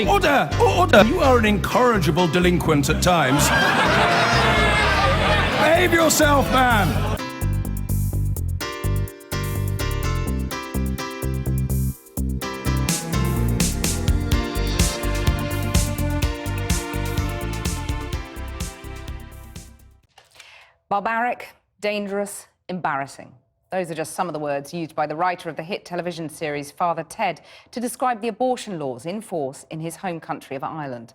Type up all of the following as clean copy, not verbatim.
Order! Order! You are an incorrigible delinquent at times. Behave yourself, man! Barbaric, dangerous, embarrassing. Those are just some of the words used by the writer of the hit television series Father Ted to describe the abortion laws in force in his home country of Ireland.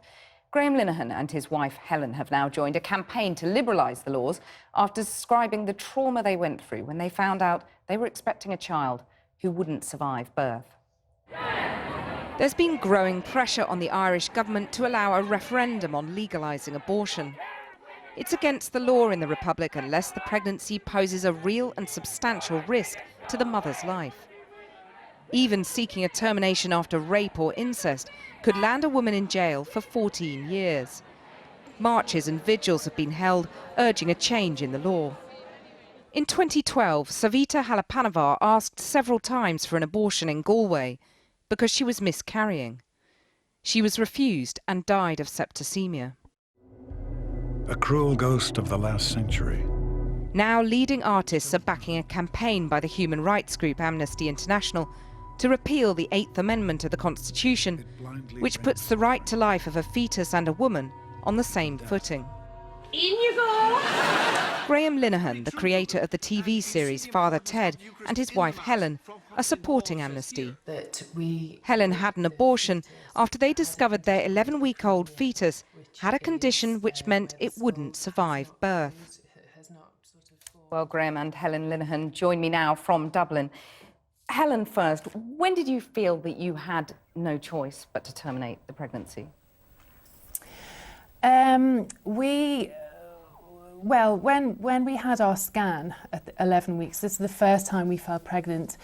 Graham Linehan and his wife Helen have now joined a campaign to liberalise the laws after describing the trauma they went through when they found out they were expecting a child who wouldn't survive birth. There's been growing pressure on the Irish government to allow a referendum on legalising abortion. It's against the law in the Republic unless the pregnancy poses a real and substantial risk to the mother's life. Even seeking a termination after rape or incest could land a woman in jail for 14 years. Marches and vigils have been held urging a change in the law. In 2012, Savita Halappanavar asked several times for an abortion in Galway because she was miscarrying. She was refused and died of septicemia. A cruel ghost of the last century. Now leading artists are backing a campaign by the human rights group Amnesty International to repeal the 8th Amendment of the Constitution, which puts the right to life of a fetus and a woman on the same footing. In you go! Graham Linehan, the creator of the TV series Father Ted, and his wife Helen are supporting Amnesty. Helen had an abortion after they discovered their 11-week-old fetus had a condition which meant it wouldn't survive birth. Well, Graham and Helen Linehan join me now from Dublin. Helen first, when did you feel that you had no choice but to terminate the pregnancy? Well, when we had our scan at 11 weeks, this is the first time we felt pregnant,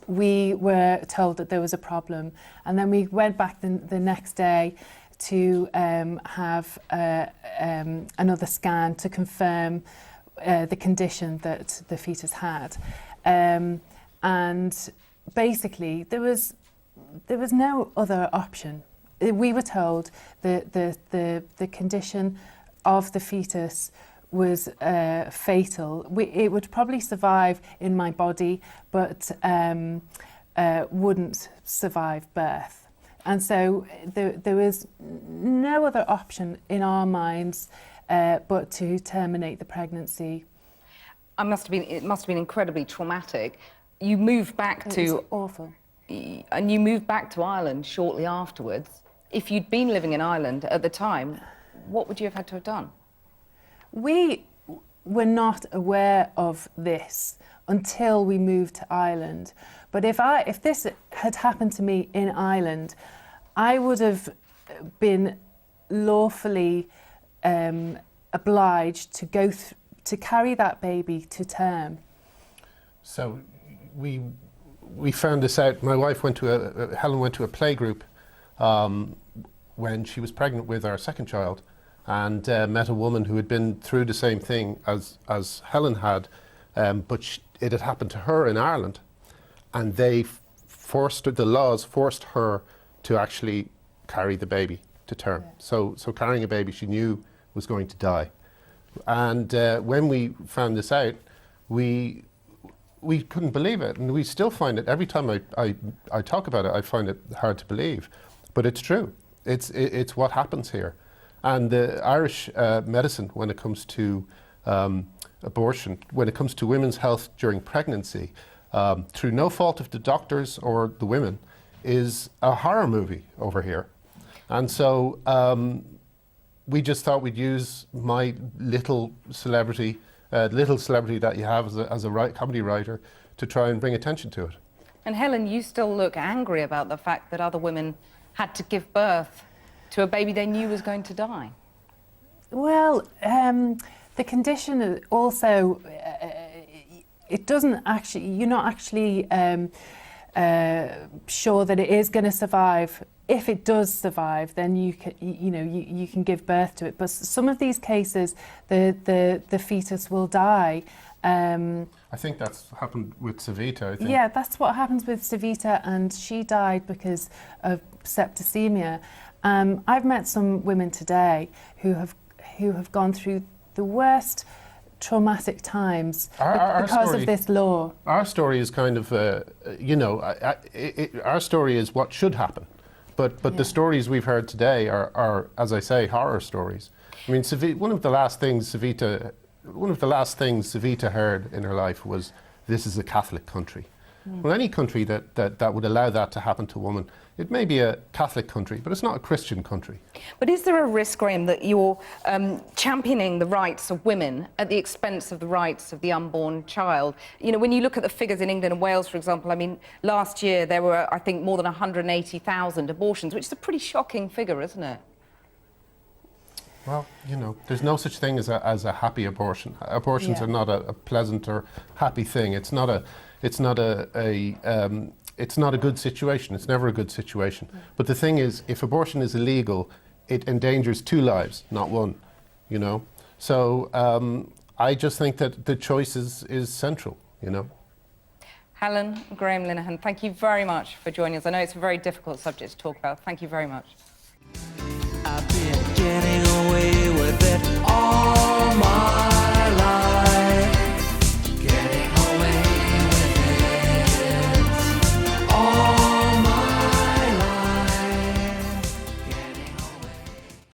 we were told that there was a problem. And then we went back the next day to have another scan to confirm the condition that the fetus had. And basically, there was no other option. We were told that the condition of the fetus was fatal. It would probably survive in my body, but wouldn't survive birth. And so there was no other option in our minds but to terminate the pregnancy. It must have been incredibly traumatic. You moved back to... It was awful. And you moved back to Ireland shortly afterwards. If you'd been living in Ireland at the time, what would you have had to have done? We were not aware of this until we moved to Ireland. But if this had happened to me in Ireland, I would have been lawfully obliged to go to carry that baby to term. So we found this out. My wife Helen went to a play group when she was pregnant with our second child, and met a woman who had been through the same thing as Helen had, but it had happened to her in Ireland, and the laws forced her to actually carry the baby to term. Yeah. So carrying a baby she knew was going to die. And when we found this out, we couldn't believe it, and we still find it, every time I talk about it, I find it hard to believe. But it's true. It's what happens here. And the Irish medicine, when it comes to abortion, when it comes to women's health during pregnancy, through no fault of the doctors or the women, is a horror movie over here. And so we just thought we'd use my little celebrity that you have as a comedy writer to try and bring attention to it. And Helen, you still look angry about the fact that other women had to give birth to a baby they knew was going to die. Well, the condition also, it doesn't actually, you're not actually sure that it is going to survive. If it does survive, then you can give birth to it. But some of these cases, the fetus will die, I think that's happened with Savita, I think. Yeah, that's what happens with Savita, and she died because of septicemia. I've met some women today who have gone through the worst traumatic times because of this law. Our story is kind of, our story is what should happen. But the stories we've heard today are, as I say, horror stories. I mean, one of the last things Savita heard in her life was, "This is a Catholic country." Well, any country that would allow that to happen to a woman, it may be a Catholic country, but it's not a Christian country. But is there a risk, Graham, that you're championing the rights of women at the expense of the rights of the unborn child? You know, when you look at the figures in England and Wales, for example, I mean, last year there were, I think, more than 180,000 abortions, which is a pretty shocking figure, isn't it? Well, there's no such thing as a happy abortion. Abortions are not a pleasant or happy thing. It's not a good situation. It's never a good situation. But the thing is, if abortion is illegal, it endangers 2 lives, not 1. So I just think that the choice is central. Helen, Graham Linehan, thank you very much for joining us. I know it's a very difficult subject to talk about. Thank you very much. I've been getting away with it all